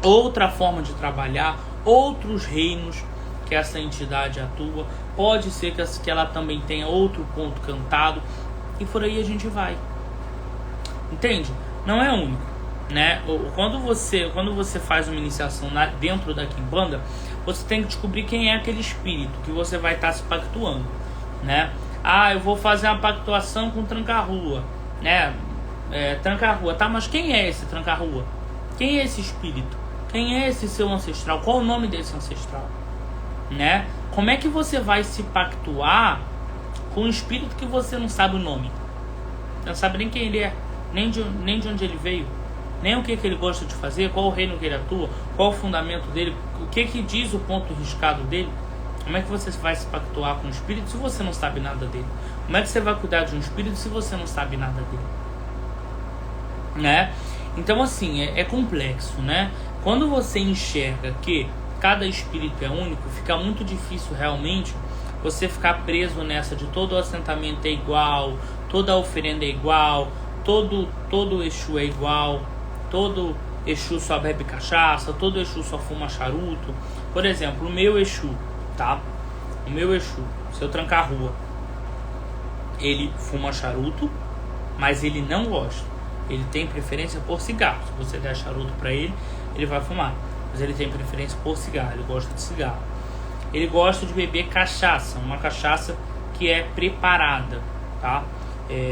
outra forma de trabalhar, outros reinos que essa entidade atua. Pode ser que ela também tenha outro ponto cantado, e por aí a gente vai. Entende? Não é único, né? Quando você faz uma iniciação dentro da quimbanda, você tem que descobrir quem é aquele espírito que você vai estar se pactuando, né? Eu vou fazer uma pactuação com tranca-rua, né? Tranca-rua, tá? Mas quem é esse tranca-rua? Quem é esse espírito? Quem é esse seu ancestral? Qual o nome desse ancestral? Né? Como é que você vai se pactuar com um espírito que você não sabe o nome? Você não sabe nem quem ele é, nem de onde ele veio, nem o que ele gosta de fazer, qual o reino que ele atua, qual o fundamento dele, o que diz o ponto riscado dele. Como é que você vai se pactuar com um espírito se você não sabe nada dele? Como é que você vai cuidar de um espírito se você não sabe nada dele? Né? Então assim, é complexo, né? Quando você enxerga que cada espírito é único, fica muito difícil realmente você ficar preso nessa de todo o assentamento é igual, toda a oferenda é igual, todo Exu é igual, todo Exu só bebe cachaça, todo Exu só fuma charuto. Por exemplo, o meu Exu, tá? O meu Exu, seu tranca-rua, ele fuma charuto, mas ele não gosta. Ele tem preferência por cigarro. Se você der charuto pra ele, ele vai fumar. Mas ele tem preferência por cigarro, ele gosta de cigarro. Ele gosta de beber cachaça, uma cachaça que é preparada, tá?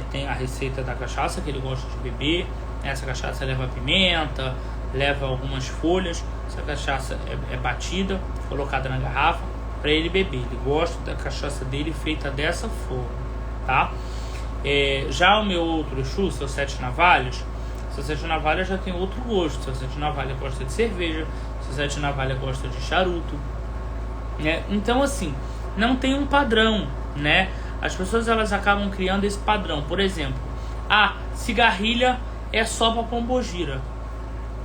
Tem a receita da cachaça que ele gosta de beber. Essa cachaça leva pimenta, leva algumas folhas. Essa cachaça é batida, colocada na garrafa para ele beber. Ele gosta da cachaça dele feita dessa forma, tá? Já o meu outro Exu, seu Sete Navalhas, seu Sete Navalhas já tem outro gosto. Seu Sete Navalhas gosta de cerveja, seu Sete Navalhas gosta de charuto, né? Então, assim, não tem um padrão, né? As pessoas, elas acabam criando esse padrão. Por exemplo, cigarrilha é só para pombogira.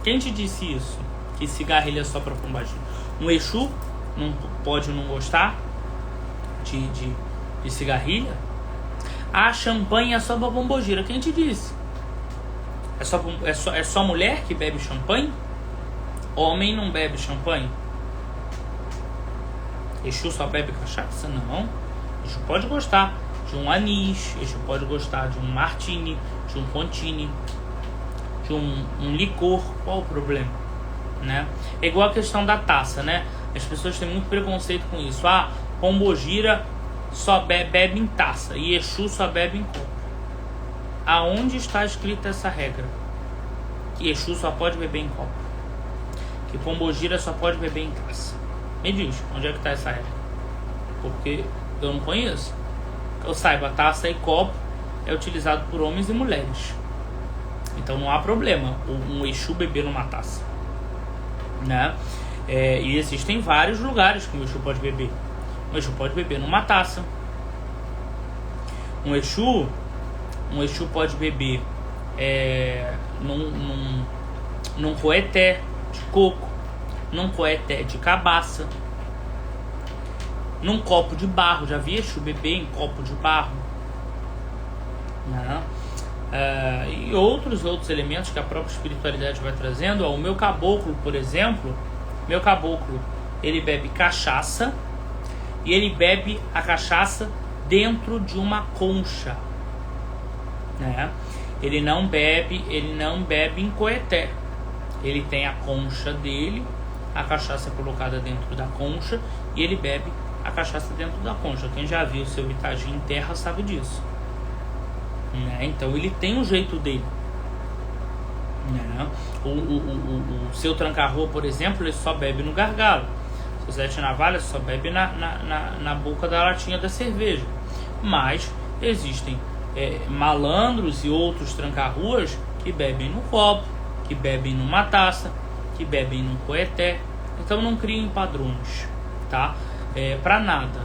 Quem te disse isso? Que cigarrilha é só para pombogira? Um Exu não pode não gostar de cigarrilha? Champanhe é só para pombogira. Quem te disse? É só mulher que bebe champanhe? Homem não bebe champanhe? Exu só bebe cachaça? Não. Exu pode gostar de um anis, Exu pode gostar de um martini, de um contini, de um licor. Qual o problema? Né? É igual a questão da taça, né? As pessoas têm muito preconceito com isso. Pombogira só bebe em taça e Exu só bebe em copo. Aonde está escrita essa regra? Que Exu só pode beber em copo, que pombogira só pode beber em taça. Me diz, onde é que está essa regra? Porque eu não conheço. Eu saiba, taça e copo é utilizado por homens e mulheres. Então não há problema um Exu beber numa taça, né? E existem vários lugares que o Exu pode beber. Um Exu pode beber numa taça. Um Exu pode beber num coeté de coco, num coeté de cabaça, num copo de barro. Já vi Exu beber em copo de barro, né? E outros elementos que a própria espiritualidade vai trazendo. O meu caboclo, por exemplo, ele bebe cachaça, e ele bebe a cachaça dentro de uma concha, né? Ele não bebe em coeté. Ele tem a concha dele, a cachaça é colocada dentro da concha e ele bebe a cachaça dentro da concha. Quem já viu o seu Itagi em terra sabe disso, né? Então ele tem um jeito dele, né? O seu Tranca-Rua, por exemplo, ele só bebe no gargalo. O Zé de Navalha só bebe na boca da latinha da cerveja. Mas existem malandros e outros tranca-ruas que bebem no copo, que bebem numa taça, que bebem num coeté. Então não criem padrões, tá? Para nada.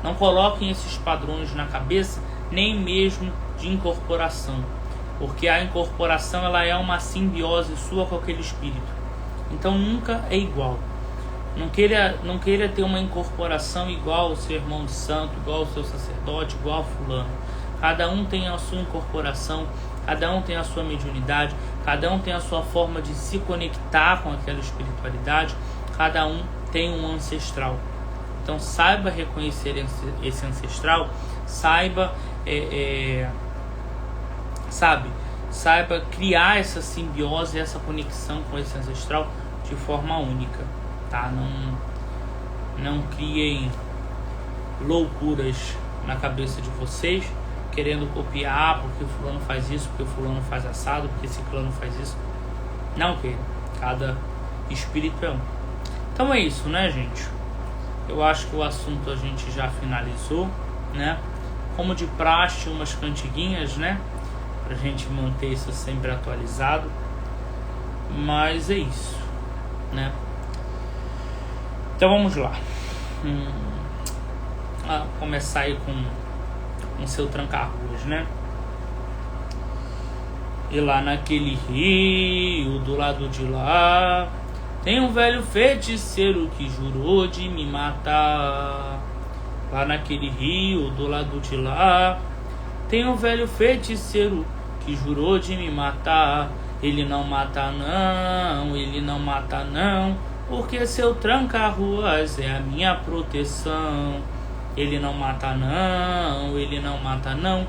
Não coloquem esses padrões na cabeça, nem mesmo de incorporação, porque a incorporação, ela é uma simbiose sua com aquele espírito. Então nunca é igual. Não queira ter uma incorporação igual ao seu irmão de santo, igual ao seu sacerdote, igual ao fulano. Cada um tem a sua incorporação, cada um tem a sua mediunidade, cada um tem a sua forma de se conectar com aquela espiritualidade, cada um tem um ancestral. Então saiba reconhecer esse ancestral, saiba criar essa simbiose, essa conexão com esse ancestral de forma única, tá? Não criem loucuras na cabeça de vocês, querendo copiar porque o fulano faz isso, porque o fulano faz assado, porque esse ciclano faz isso. Não queiram. Cada espírito é um. Então é isso, né, gente? Eu acho que o assunto a gente já finalizou, né? Como de praxe, umas cantiguinhas, né? Pra gente manter isso sempre atualizado. Mas é isso, né? Então vamos lá. Começar aí com seu Tranca-Ruas, né? E lá naquele rio, do lado de lá, tem um velho feiticeiro que jurou de me matar. Lá naquele rio, do lado de lá, tem um velho feiticeiro que jurou de me matar. Ele não mata não, ele não mata não, porque seu Tranca-Ruas é a minha proteção. Ele não mata não, ele não mata não,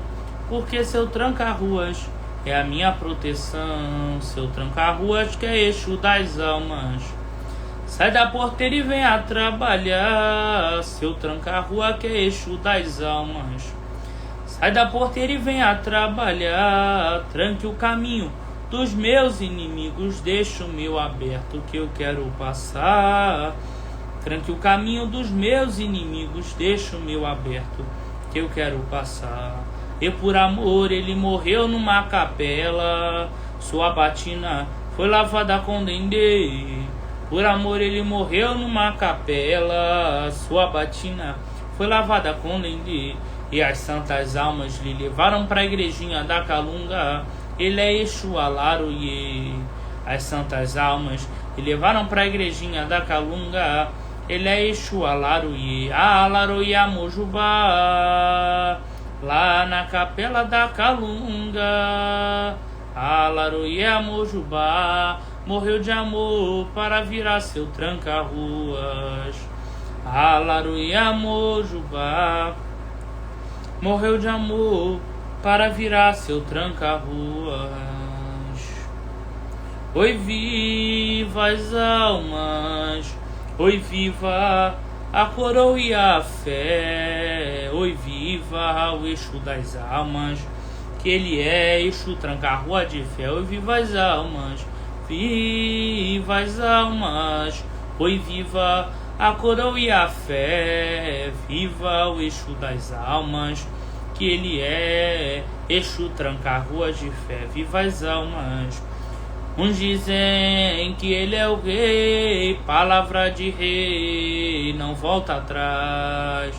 porque seu Tranca-Ruas é a minha proteção. Seu Tranca-Ruas que é Exu das almas, sai da porteira e venha trabalhar. Seu Tranca-Rua que é Exu das almas, sai da porteira e venha trabalhar. Tranque o caminho dos meus inimigos, deixa o meu aberto que eu quero passar. Tranque o caminho dos meus inimigos, deixa o meu aberto que eu quero passar. E por amor ele morreu numa capela, sua batina foi lavada com dendê. Por amor ele morreu numa capela, sua batina foi lavada com lendê, e as santas almas lhe levaram pra igrejinha da Calunga. Ele é Exu Alaroiê. As santas almas lhe levaram pra igrejinha da Calunga. Ele é Exu Alaroiê. Alaroiê Mojubá, lá na capela da Calunga. Alaroiê Mojubá morreu de amor para virar seu tranca-ruas. Alaroiê Mojubá morreu de amor para virar seu tranca-ruas. Oi, viva as almas, oi, viva a coroa e a fé. Oi, viva o Exu das almas, que ele é Exu tranca-rua de fé. Oi, viva as almas, viva as almas. Oi, viva a coroa e a fé. Viva o Exu das almas, que ele é Exu tranca-rua de fé. Viva as almas. Uns dizem que ele é o rei, palavra de rei, não volta atrás.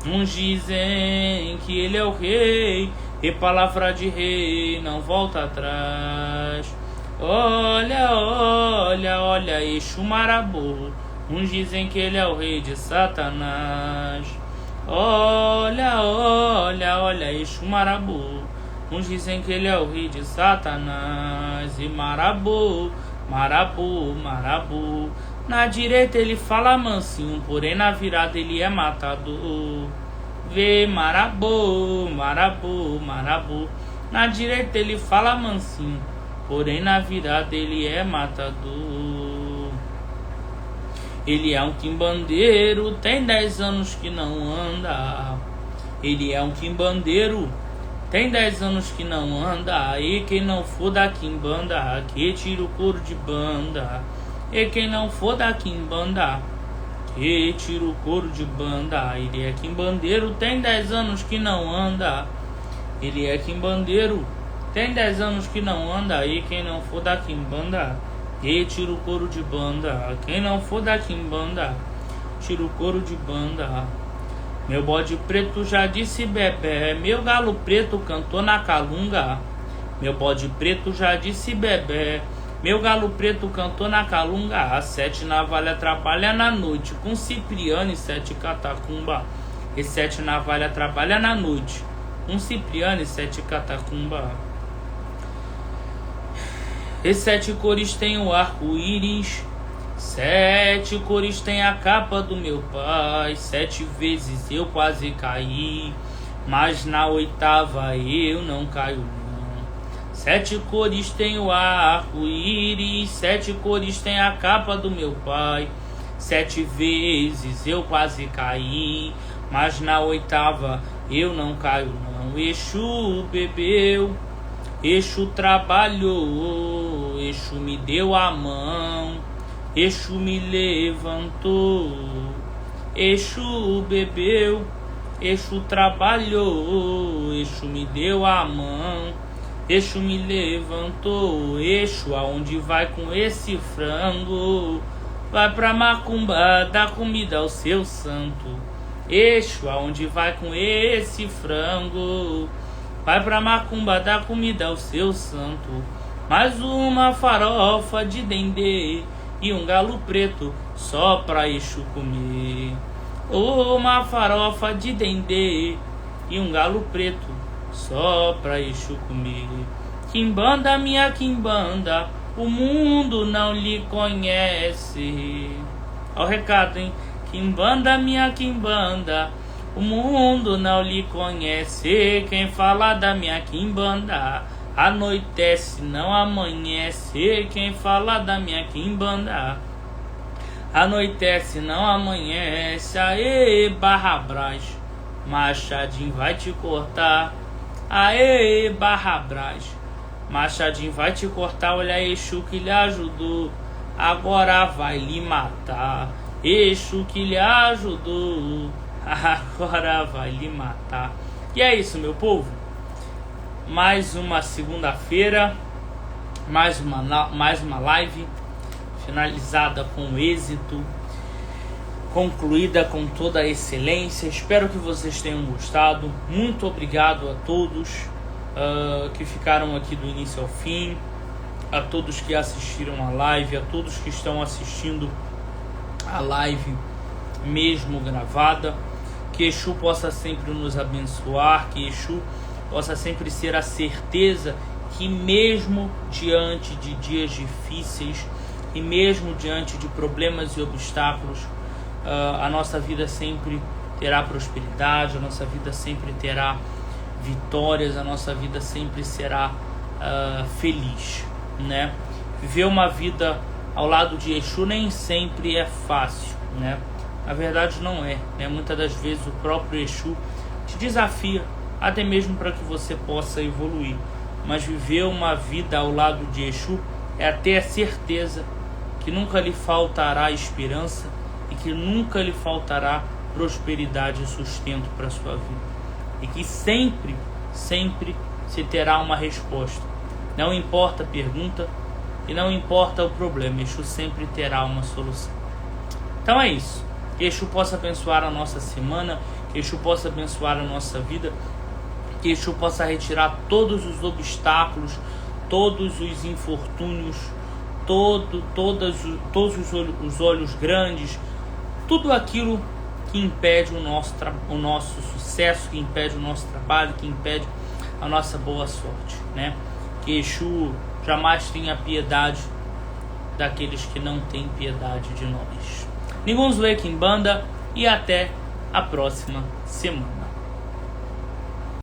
Uns dizem que ele é o rei, e palavra de rei, não volta atrás. Olha, olha, olha, Exu Marabu. Uns dizem que ele é o rei de Satanás. Olha, olha, olha, Exu Marabu. Uns dizem que ele é o rei de Satanás. E Marabu, Marabu, Marabu. Na direita ele fala mansinho, porém na virada ele é matador. Vê Marabu, Marabu, Marabu. Na direita ele fala mansinho, porém na virada ele é matador. Ele é um quimbandeiro, tem 10 anos que não anda. Ele é um quimbandeiro, tem 10 anos que não anda. E quem não for da quimbanda, que tira o couro de banda. E quem não for da quimbanda, que tira o couro de banda. Ele é quimbandeiro, tem 10 anos que não anda. Ele é quimbandeiro, tem 10 anos que não anda. E quem não for da quimbanda, que tira o couro de banda. Quem não for da quimbanda, tira o couro de banda. Meu bode preto já disse bebê, meu galo preto cantou na Calunga. Meu bode preto já disse bebê, meu galo preto cantou na Calunga. As 7 navalha trabalha na noite, com Cipriano e 7 catacumba. E 7 navalha trabalha na noite, com Cipriano e 7 catacumba. E 7 cores tem o arco-íris, 7 cores tem a capa do meu pai. 7 vezes eu quase caí, mas na 8ª eu não caio não. 7 cores tem o arco-íris, 7 cores tem a capa do meu pai. 7 vezes eu quase caí, mas na 8ª eu não caio não. Exu bebeu, Exu trabalhou, Exu me deu a mão, Exu me levantou. Exu bebeu, Exu trabalhou, Exu me deu a mão, Exu me levantou. Exu, aonde vai com esse frango? Vai pra macumba, dá comida ao seu santo. Exu, aonde vai com esse frango? Vai pra macumba, dá comida ao seu santo. Mais uma farofa de dendê e um galo preto só pra Exu comer. Uma farofa de dendê e um galo preto só pra Exu comer. Quimbanda, minha quimbanda, o mundo não lhe conhece. Ó o recado, hein? Quimbanda, minha quimbanda, o mundo não lhe conhece. Quem fala da minha quimbanda anoitece, não amanhece. Quem fala da minha quimbanda anoitece, não amanhece. Aê, Barra Brás, Machadinho vai te cortar. Aê, Barra Brás, Machadinho vai te cortar. Olha Exu que lhe ajudou, agora vai lhe matar. Exu que lhe ajudou, agora vai lhe matar. E é isso, meu povo. Mais uma segunda-feira, mais uma live. finalizada com êxito, concluída com toda a excelência. Espero que vocês tenham gostado. Muito obrigado a todos que ficaram aqui do início ao fim, a todos que assistiram a live, a todos que estão assistindo a live mesmo gravada. Que Exu possa sempre nos abençoar, que Exu possa sempre ser a certeza que mesmo diante de dias difíceis e mesmo diante de problemas e obstáculos, a nossa vida sempre terá prosperidade, a nossa vida sempre terá vitórias, a nossa vida sempre será feliz, né? Viver uma vida ao lado de Exu nem sempre é fácil, né? Na verdade não é, né? Muitas das vezes o próprio Exu te desafia, até mesmo para que você possa evoluir. Mas viver uma vida ao lado de Exu é ter a certeza que nunca lhe faltará esperança e que nunca lhe faltará prosperidade e sustento para a sua vida. E que sempre, sempre se terá uma resposta. Não importa a pergunta e não importa o problema, Exu sempre terá uma solução. Então é isso. Que Exu possa abençoar a nossa semana, que Exu possa abençoar a nossa vida, que Exu possa retirar todos os obstáculos, todos os infortúnios, todos os olhos grandes, tudo aquilo que impede o nosso sucesso, que impede o nosso trabalho, que impede a nossa boa sorte, né? Que Exu jamais tenha piedade daqueles que não têm piedade de nós. Ninguns Lê Quimbanda e até a próxima semana.